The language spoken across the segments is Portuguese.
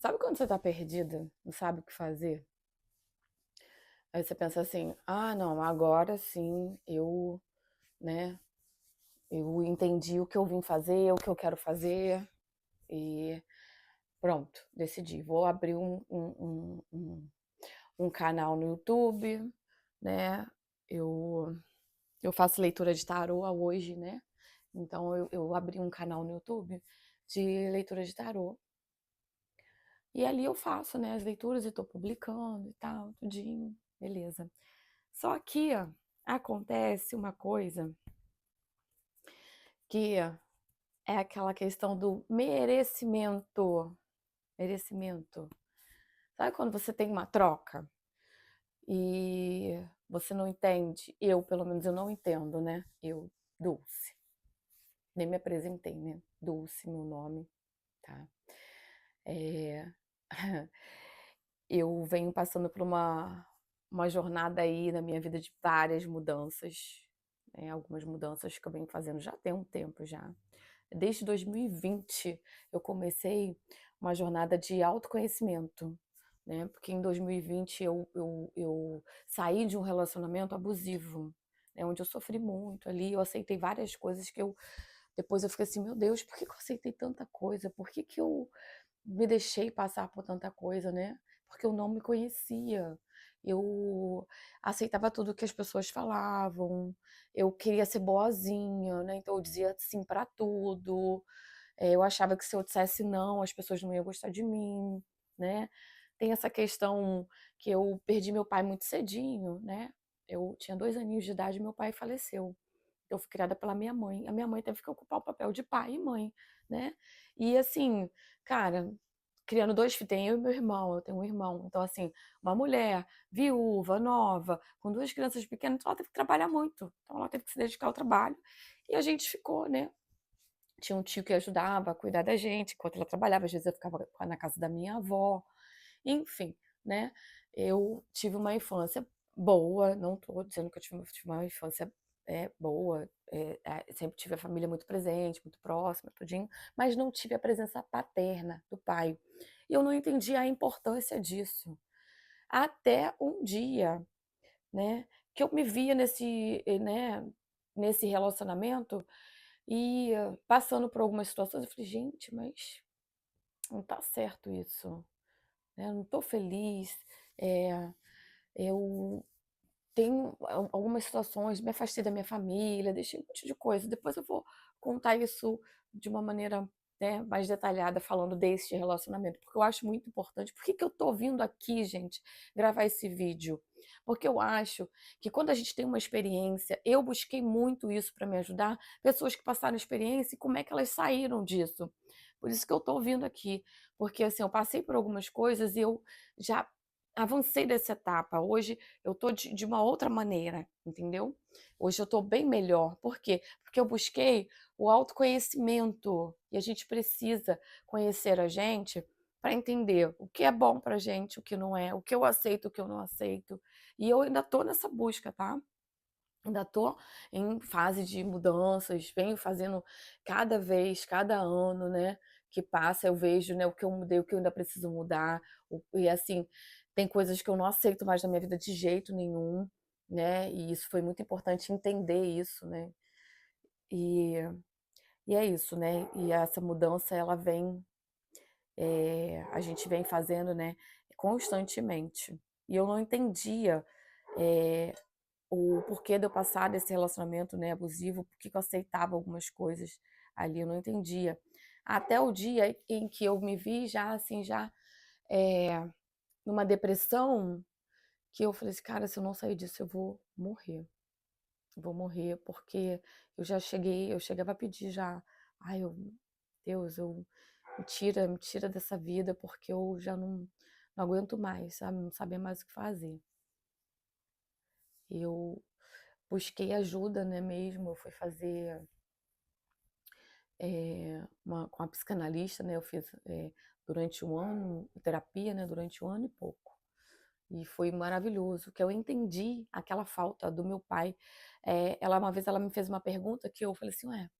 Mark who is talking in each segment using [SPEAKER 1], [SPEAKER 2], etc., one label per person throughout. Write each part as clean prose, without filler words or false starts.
[SPEAKER 1] Sabe quando você tá perdida, não sabe o que fazer? Aí você pensa assim: "Ah, não, agora sim né, eu entendi o que eu vim fazer, o que eu quero fazer e pronto, decidi. Vou abrir um canal no YouTube, né". Eu eu faço leitura de tarô hoje, né, então eu abri um canal no YouTube de leitura de tarô. E ali eu faço, né, as leituras e tô publicando e tal, tudinho, beleza. Só que acontece uma coisa que é aquela questão do merecimento. Merecimento. Sabe quando você tem uma troca e você não entende? Eu, pelo menos, eu não entendo, né? Eu, Dulce. Nem me apresentei, né? Dulce, meu nome, tá? É... Eu venho passando por uma jornada aí na minha vida de várias mudanças, né, algumas mudanças que eu venho fazendo já tem um tempo já. Desde 2020 eu comecei uma jornada de autoconhecimento, né, porque em 2020 eu saí de um relacionamento abusivo, né, onde eu sofri muito ali, eu aceitei várias coisas que eu depois eu fiquei assim: "Meu Deus, por que que eu aceitei tanta coisa? Por que que eu me deixei passar por tanta coisa, né, porque eu não me conhecia. Eu aceitava tudo que as pessoas falavam, eu queria ser boazinha, né, então eu dizia sim pra tudo, eu achava que se eu dissesse não, as pessoas não iam gostar de mim, né. Tem essa questão que eu perdi meu pai muito cedinho, né, eu tinha 2 aninhos de idade e meu pai faleceu. Eu fui criada pela minha mãe, a minha mãe teve que ocupar o papel de pai e mãe, né. E assim, cara, criando 2 filhos, tem eu e meu irmão, eu tenho um irmão, então assim, uma mulher viúva, nova, com 2 crianças pequenas, então ela teve que trabalhar muito, então ela teve que se dedicar ao trabalho, e a gente ficou, né, tinha um tio que ajudava a cuidar da gente enquanto ela trabalhava, às vezes eu ficava na casa da minha avó, enfim, né, eu tive uma infância boa, não estou dizendo que eu tive uma infância, boa, sempre tive a família muito presente, muito próxima, tudinho, mas não tive a presença paterna do pai. E eu não entendi a importância disso. Até um dia, né, que eu me via nesse relacionamento e passando por algumas situações, eu falei: "Gente, mas não tá certo isso, né, eu não tô feliz, eh, eu tenho algumas situações, me afastei da minha família, deixei um monte de coisa". Depois eu vou contar isso de uma maneira, né, mais detalhada, falando deste relacionamento, porque eu acho muito importante. Por que que eu tô vindo aqui, gente, gravar esse vídeo? Porque eu acho que quando a gente tem uma experiência, eu busquei muito isso para me ajudar, pessoas que passaram experiência e como é que elas saíram disso. Por isso que eu tô vindo aqui, porque assim, eu passei por algumas coisas e eu já avancei dessa etapa. Hoje eu tô de uma outra maneira, entendeu? Hoje eu tô bem melhor. Por quê? Porque eu busquei o autoconhecimento e a gente precisa conhecer a gente para entender o que é bom pra gente, o que não é, o que eu aceito, o que eu não aceito. E eu ainda tô nessa busca, tá? Ainda tô em fase de mudanças, venho fazendo cada vez, cada ano, né, que passa eu vejo, né, o que eu mudei, o que eu ainda preciso mudar, e assim, tem coisas que eu não aceito mais na minha vida de jeito nenhum, né, e isso foi muito importante entender isso, né. E e é isso, né, e essa mudança ela vem, a gente vem fazendo, né, constantemente. E eu não entendia, eh o porquê de eu passar desse relacionamento, né, abusivo, por que que eu aceitava algumas coisas ali, eu não entendia. Até o dia em que eu me vi já, assim, já, eh, numa depressão, que eu falei assim: "Cara, se eu não sair disso, eu vou morrer", porque eu chegava a pedir já: "Ai, Deus, me tira dessa vida, porque eu já não aguento mais, sabe, não sabia mais o que fazer". Eu busquei ajuda, né, mesmo, eu fui fazer uma com a psicanalista, né, eu fiz, durante um ano terapia, né, durante um ano e pouco. E foi maravilhoso, que eu entendi aquela falta do meu pai. Ela uma vez ela me fez uma pergunta que eu falei assim: "Ué",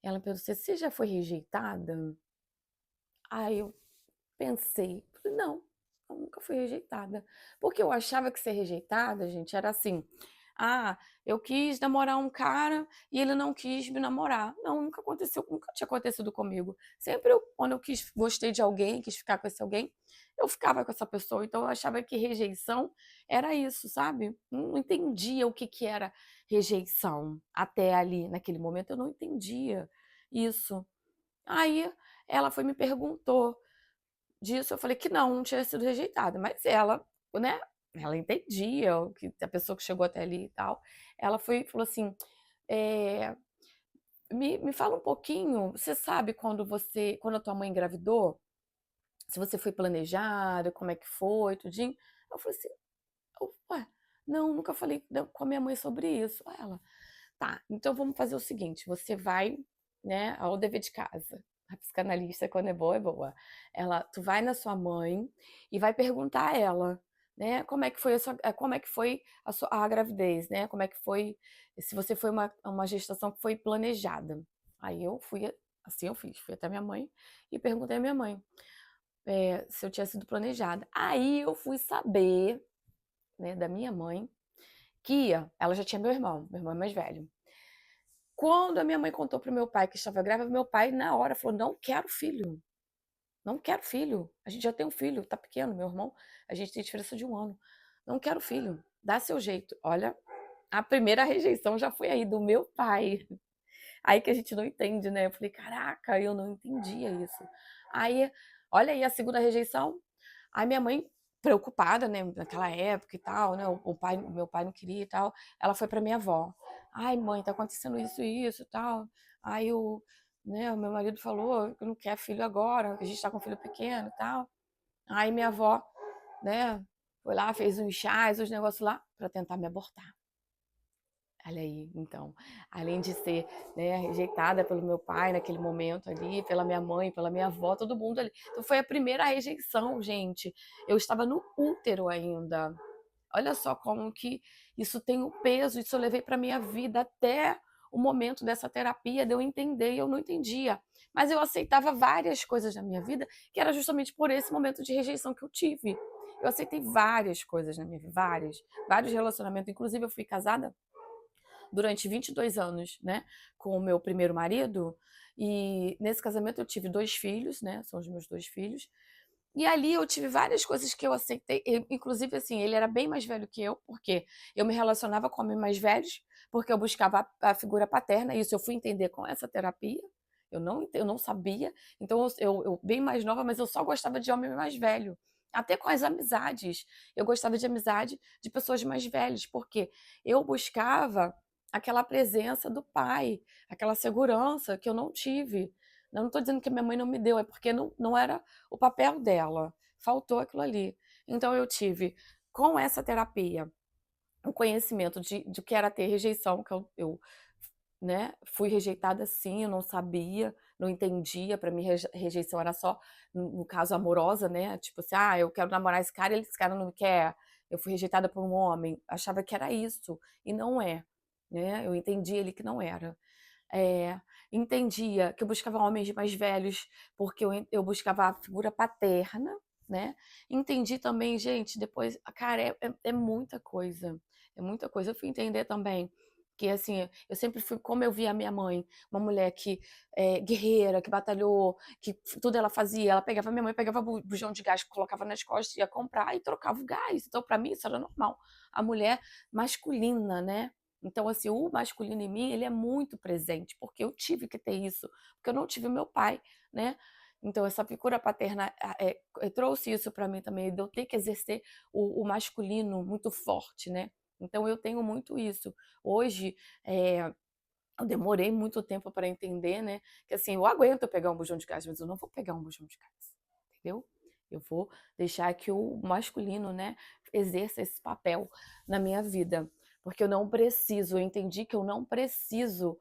[SPEAKER 1] ela me perguntou: "Você já foi rejeitada?" Aí eu pensei, falei: "Não, eu nunca fui rejeitada". Porque eu achava que ser rejeitada, gente, era assim: "Ah, eu quis namorar um cara e ele não quis me namorar". Não, nunca aconteceu, nunca tinha acontecido comigo. Sempre quando eu gostei de alguém, quis ficar com esse alguém, eu ficava com essa pessoa, então eu achava que rejeição era isso, sabe. Não entendia o que que era rejeição, até ali, naquele momento eu não entendia isso. Aí ela foi e me perguntou disso, eu falei que não tinha sido rejeitada, mas ela, né, ela entendia o que a pessoa que chegou até ali e tal. Ela foi e falou assim: eh, "Me fala um pouquinho, você sabe quando a tua mãe engravidou, se você foi planejada, como é que foi, tudinho?" Eu falei assim: "Ué, não, nunca falei com a minha mãe sobre isso". Aí ela: "Tá, então vamos fazer o seguinte, você vai, né, ao dever de casa". A psicanalista, quando é boa, é boa. Tu vai na sua mãe e vai perguntar a ela, né, como é que foi a gravidez, né, como é que foi, se você foi uma gestação que foi planejada. Aí eu fui, assim eu fiz, fui até minha mãe e perguntei à minha mãe, se eu tinha sido planejada. Aí eu fui saber, né, da minha mãe, que ela já tinha meu irmão é mais velho. Quando a minha mãe contou para o meu pai que estava grávida, meu pai na hora falou: "Não quero filho, não quero filho, a gente já tem um filho, tá pequeno, meu irmão, a gente tem diferença de 1 ano. Não quero filho, dá seu jeito". Olha, a primeira rejeição já foi aí, do meu pai. Aí que a gente não entende, né. Eu falei: "Caraca, eu não entendia isso". Aí, olha aí a segunda rejeição. Aí minha mãe, preocupada, né, naquela época e tal, né, o meu pai não queria e tal, ela foi pra minha avó: "Ai mãe, tá acontecendo isso e isso e tal, aí o meu marido falou que não quer filho agora, que a gente tá com um filho pequeno e tal". Aí minha avó, né, foi lá, fez uns chás, uns negócios lá, pra tentar me abortar. Olha aí, então, além de ser, né, rejeitada pelo meu pai naquele momento ali, pela minha mãe, pela minha avó, todo mundo ali. Então foi a primeira rejeição, gente. Eu estava no útero ainda. Olha só como que isso tem o peso, isso eu levei para minha vida até o momento dessa terapia, de eu entender, e eu não entendia. Mas eu aceitava várias coisas na minha vida, que era justamente por esse momento de rejeição que eu tive. Eu aceitei várias coisas na minha vida, vários relacionamentos. Inclusive, eu fui casada durante 22 anos, né, com o meu primeiro marido, e nesse casamento eu tive 2 filhos, né, são os meus 2 filhos, e ali eu tive várias coisas que eu aceitei, inclusive, assim, ele era bem mais velho que eu, porque eu me relacionava com homens mais velhos, porque eu buscava a figura paterna, isso eu fui entender com essa terapia, eu não sabia, então eu bem mais nova, mas eu só gostava de homem mais velho. Até com as amizades, eu gostava de amizade de pessoas mais velhas, porque eu buscava aquela presença do pai, aquela segurança que eu não tive. Eu não estou dizendo que a minha mãe não me deu, é porque não era o papel dela, faltou aquilo ali. Então eu tive, com essa terapia, o conhecimento de que era ter rejeição, que eu, né, fui rejeitada sim, eu não sabia, não entendia, para mim rejeição era só no caso amorosa, né, tipo assim: "Ah, eu quero namorar esse cara e esse cara não me quer, eu fui rejeitada por um homem", achava que era isso, e não é, né, eu entendi ali que não era. Eh, Entendia que eu buscava homens mais velhos, porque eu buscava a figura paterna, né. Entendi também, gente, depois, cara, é muita coisa, é muita coisa. Eu fui entender também que, assim, eu sempre fui como eu via a minha mãe, uma mulher que, guerreira, que batalhou, que tudo ela fazia, ela pegava minha mãe pegava bujão de gás, colocava nas costas, ia comprar e trocava o gás, então para mim isso era normal. A mulher masculina, né. Então, assim, o masculino em mim, ele é muito presente, porque eu tive que ter isso, porque eu não tive meu pai, né. Então essa figura paterna, trouxe isso para mim também, de eu ter que exercer o masculino muito forte, né. Então eu tenho muito isso. Hoje, eu demorei muito tempo para entender, né, que assim, eu aguento pegar um bujão de gás, mas eu não vou pegar um bujão de gás, entendeu. Eu vou deixar que o masculino, né, exerça esse papel na minha vida, porque eu não preciso, eu entendi que eu não preciso,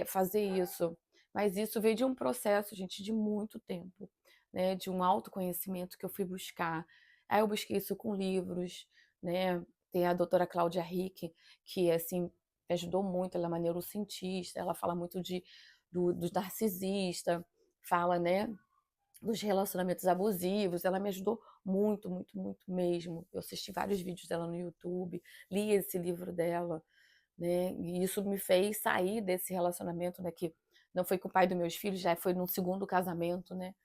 [SPEAKER 1] fazer isso, mas isso veio de um processo, gente, de muito tempo, né, de um autoconhecimento que eu fui buscar. Aí eu busquei isso com livros, né, tem a doutora Cláudia Rick, que assim, me ajudou muito, ela é uma neurocientista, ela fala muito do narcisista, fala, né, dos relacionamentos abusivos, ela me ajudou muito, muito, muito mesmo. Eu assisti vários vídeos dela no YouTube, li esse livro dela, né? E isso me fez sair desse relacionamento, né? Que não foi com o pai dos meus filhos, já foi num segundo casamento, né?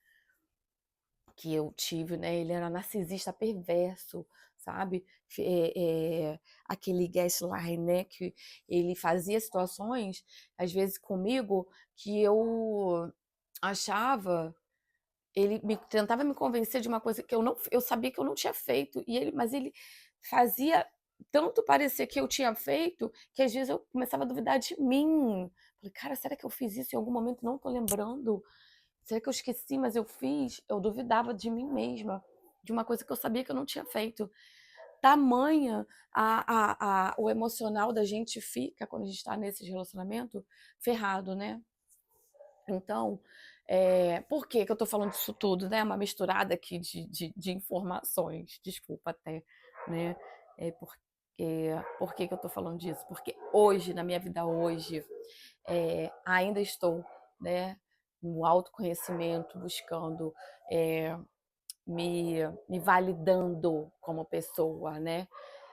[SPEAKER 1] Que eu tive, né? Ele era narcisista perverso, sabe? Aquele gaslight, né? Que ele fazia situações, às vezes comigo, que eu achava, tentava me convencer de uma coisa que eu sabia que eu não tinha feito, mas ele fazia tanto parecer que eu tinha feito, que às vezes eu começava a duvidar de mim. Falei, cara, será que eu fiz isso em algum momento? Não tô lembrando. Será que eu esqueci, mas eu fiz? Eu duvidava de mim mesma, de uma coisa que eu sabia que eu não tinha feito. Tamanha o emocional da gente fica quando a gente está nesse relacionamento ferrado, né? Então, por que eu estou falando disso tudo, né? Uma misturada aqui de informações, desculpa até, né? Por que eu estou falando disso? Porque hoje, na minha vida hoje, ainda estou, né, no autoconhecimento, buscando, é, me validando como pessoa, né?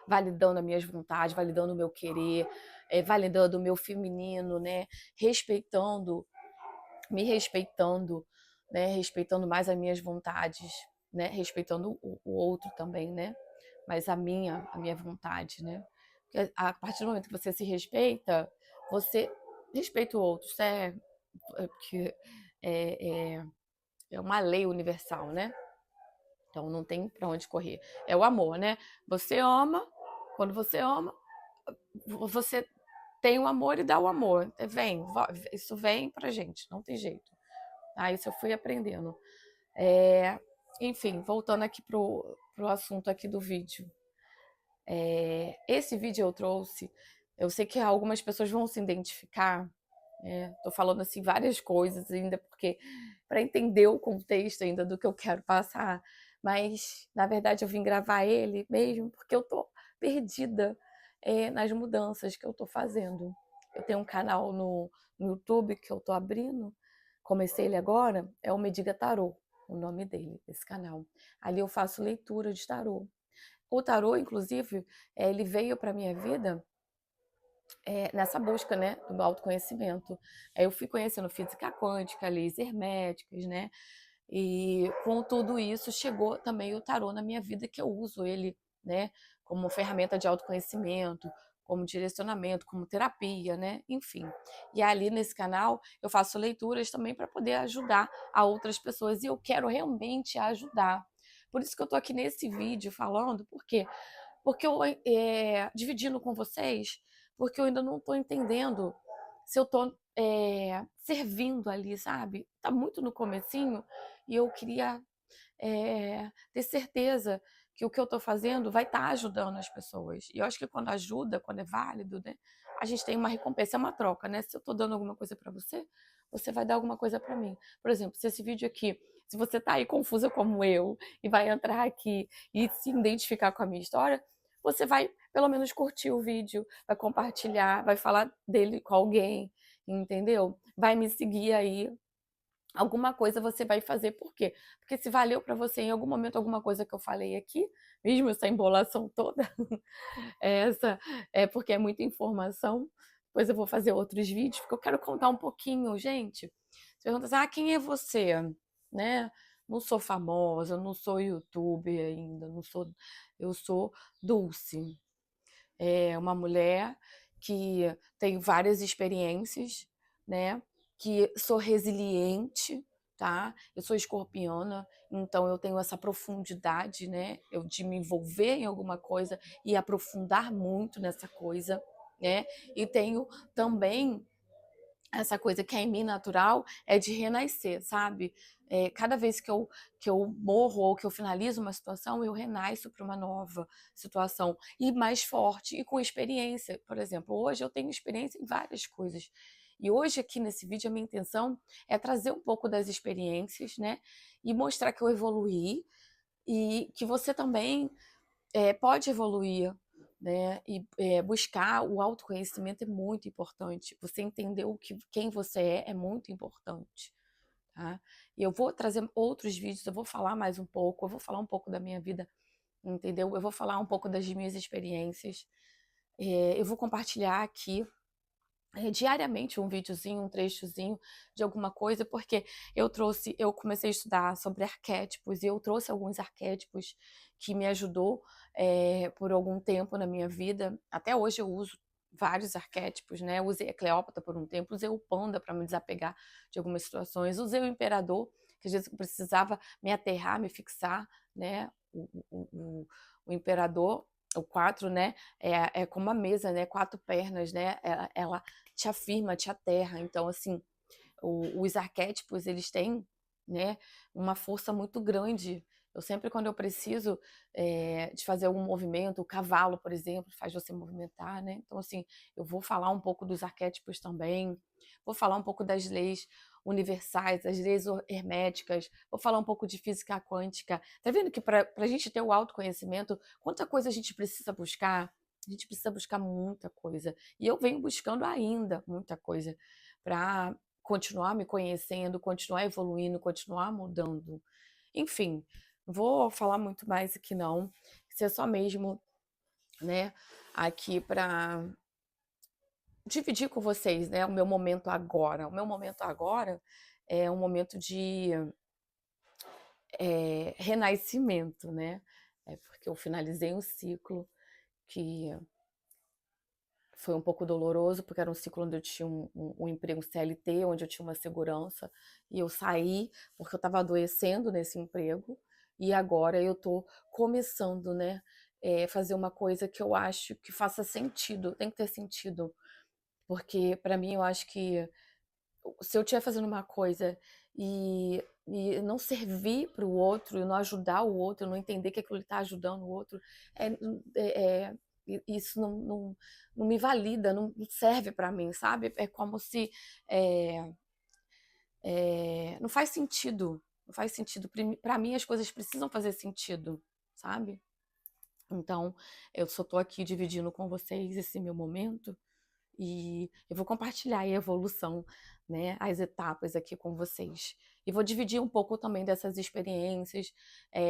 [SPEAKER 1] Validando as minhas vontades, validando o meu querer, validando o meu feminino, né? Respeitando, me respeitando, né? Respeitando mais as minhas vontades, né? Respeitando o outro também, né? Mas a minha vontade, né? Porque a partir do momento que você se respeita, você respeita o outro. Isso porque é, é, é uma lei universal, né? Então não tem para onde correr. É o amor, né? Você ama, quando você ama, você tem o amor e dá o amor. Isso vem pra gente, não tem jeito. Isso eu fui aprendendo. Enfim, voltando aqui pro assunto aqui do vídeo. Esse vídeo eu trouxe, eu sei que algumas pessoas vão se identificar, tô falando assim várias coisas ainda, porque para entender o contexto ainda do que eu quero passar, mas na verdade eu vim gravar ele mesmo porque eu tô perdida nas mudanças que eu tô fazendo. Eu tenho um canal no YouTube que eu tô abrindo, comecei ele agora, é o Mediga Tarô, o nome dele, esse canal. Ali eu faço leitura de tarô. O tarô, inclusive, ele veio para minha vida nessa busca, né, do autoconhecimento. Eu fui conhecendo física quântica, leis herméticas, né? E com tudo isso chegou também o tarô na minha vida, que eu uso ele, né, como ferramenta de autoconhecimento, como direcionamento, como terapia, né? Enfim. E ali nesse canal eu faço leituras também para poder ajudar a outras pessoas e eu quero realmente ajudar. Por isso que eu tô aqui nesse vídeo falando, por quê? Porque eu dividindo com vocês, porque eu ainda não estou entendendo se eu estou servindo ali, sabe? Tá muito no comecinho e eu queria ter certeza que o que eu estou fazendo vai estar ajudando as pessoas. E eu acho que quando ajuda, quando é válido, né, a gente tem uma recompensa, é uma troca, né? Se eu estou dando alguma coisa para você, você vai dar alguma coisa para mim. Por exemplo, se esse vídeo aqui, se você está aí confusa como eu e vai entrar aqui e se identificar com a minha história, você vai pelo menos curtir o vídeo, vai compartilhar, vai falar dele com alguém, entendeu? Vai me seguir aí, alguma coisa você vai fazer. Por quê? Porque se valeu para você em algum momento alguma coisa que eu falei aqui, mesmo essa embolação toda, essa é porque é muita informação. Depois eu vou fazer outros vídeos, porque eu quero contar um pouquinho, gente. Você pergunta assim, quem é você? Né? Não sou famosa, não sou youtuber ainda, não sou, eu sou Dulce. É uma mulher que tem várias experiências, né? Que sou resiliente, tá? Eu sou escorpiana, então eu tenho essa profundidade, né? Eu de me envolver em alguma coisa e aprofundar muito nessa coisa, né? E tenho também essa coisa que é em mim natural, é de renascer, sabe? Cada vez que eu morro ou que eu finalizo uma situação, eu renasço para uma nova situação e mais forte e com experiência. Por exemplo, hoje eu tenho experiência em várias coisas. E hoje aqui nesse vídeo a minha intenção é trazer um pouco das experiências, né? E mostrar que eu evoluí e que você também pode evoluir, né? E buscar o autoconhecimento é muito importante. Você entender quem você é muito importante, tá? E eu vou trazer outros vídeos, eu vou falar mais um pouco, eu vou falar um pouco da minha vida, entendeu? Eu vou falar um pouco das minhas experiências. Eu vou compartilhar aqui diariamente um videozinho, um trechozinho de alguma coisa, porque eu comecei a estudar sobre arquétipos e eu trouxe alguns arquétipos que me ajudou por algum tempo na minha vida. Até hoje eu uso vários arquétipos, né? Eu usei a Cleópatra por um tempo, usei o Panda para me desapegar de algumas situações, usei o Imperador, que às vezes eu precisava me aterrar, me fixar, né? O Imperador, o 4, né? É como a mesa, né? 4 pernas, né? Ela te afirma, te aterra. Então, assim, os arquétipos, eles têm, né, uma força muito grande. Eu sempre, quando eu preciso de fazer algum movimento, o cavalo, por exemplo, faz você movimentar, né? Então, assim, eu vou falar um pouco dos arquétipos também, vou falar um pouco das leis universais, as leis herméticas, vou falar um pouco de física quântica. Tá vendo que para a gente ter o autoconhecimento, quanta coisa a gente precisa buscar? A gente precisa buscar muita coisa. E eu venho buscando ainda muita coisa para continuar me conhecendo, continuar evoluindo, continuar mudando. Enfim, vou falar muito mais aqui não. Isso é só mesmo, né, aqui para dividir com vocês, né, o meu momento agora. O meu momento agora é um momento de renascimento, né? É porque eu finalizei um ciclo que foi um pouco doloroso, porque era um ciclo onde eu tinha um emprego CLT, onde eu tinha uma segurança, e eu saí porque eu estava adoecendo nesse emprego, e agora eu estou começando, né, fazer uma coisa que eu acho que faça sentido, tem que ter sentido, porque para mim eu acho que se eu estiver fazendo uma coisa e não servir para o outro, e não ajudar o outro, não entender que aquilo está ajudando o outro, é, isso não me valida, não serve para mim, sabe? É como se é, não faz sentido, não faz sentido. Para mim as coisas precisam fazer sentido, sabe? Então eu só estou aqui dividindo com vocês esse meu momento e eu vou compartilhar a evolução, né, as etapas aqui com vocês. E vou dividir um pouco também dessas experiências.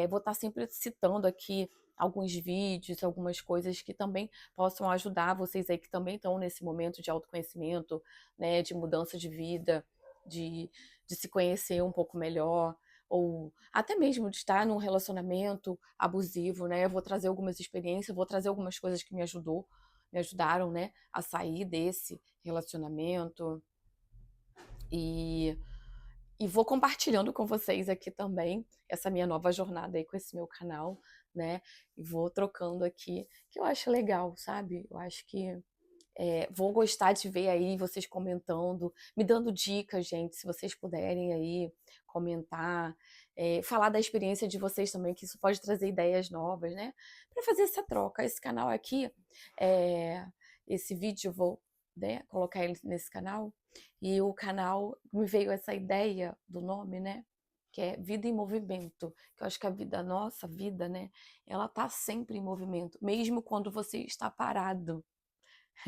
[SPEAKER 1] Vou estar sempre citando aqui alguns vídeos, algumas coisas que também possam ajudar vocês aí que também estão nesse momento de autoconhecimento, né, de mudança de vida, de, de se conhecer um pouco melhor, ou até mesmo de estar num relacionamento abusivo, né? Eu vou trazer algumas experiências, vou trazer algumas coisas que me ajudaram, né, a sair desse relacionamento e, e vou compartilhando com vocês aqui também essa minha nova jornada aí com esse meu canal, né? E vou trocando aqui, que eu acho legal, sabe? Eu acho que vou gostar de ver aí vocês comentando, me dando dicas, gente, se vocês puderem aí comentar, falar da experiência de vocês também, que isso pode trazer ideias novas, né? Para fazer essa troca. Esse canal aqui, é, esse vídeo eu vou, né, colocar ele nesse canal, e o canal me veio essa ideia do nome, né? Que é Vida em Movimento, que eu acho que a vida, a nossa vida, né? Ela tá sempre em movimento, mesmo quando você está parado.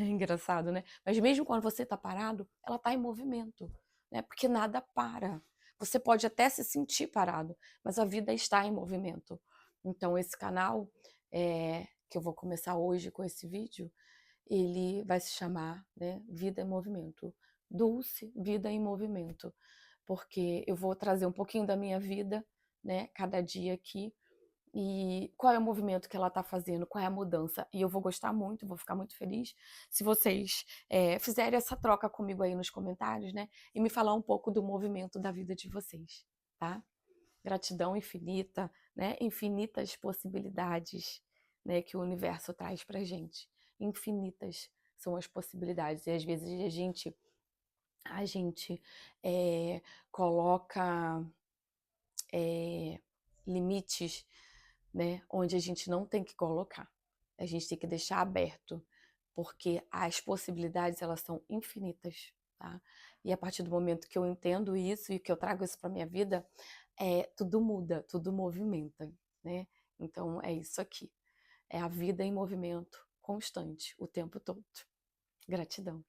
[SPEAKER 1] É engraçado, né? Mas mesmo quando você está parado, ela está em movimento, né? Porque nada para. Você pode até se sentir parado, mas a vida está em movimento. Então, esse canal, que eu vou começar hoje com esse vídeo, ele vai se chamar, né, Vida em Movimento. Dulce Vida em Movimento. Porque eu vou trazer um pouquinho da minha vida, né, cada dia aqui, e qual é o movimento que ela está fazendo, qual é a mudança. E eu vou gostar muito, vou ficar muito feliz se vocês fizerem essa troca comigo aí nos comentários, né? E me falar um pouco do movimento da vida de vocês, tá? Gratidão infinita, né? Infinitas possibilidades, né? Que o universo traz pra gente. Infinitas são as possibilidades. E às vezes a gente coloca limites, né, onde a gente não tem que colocar. A gente tem que deixar aberto, porque as possibilidades elas são infinitas, tá? E a partir do momento que eu entendo isso e que eu trago isso para minha vida, tudo muda, tudo movimenta, né? Então é isso aqui. É a vida em movimento constante, o tempo todo. Gratidão.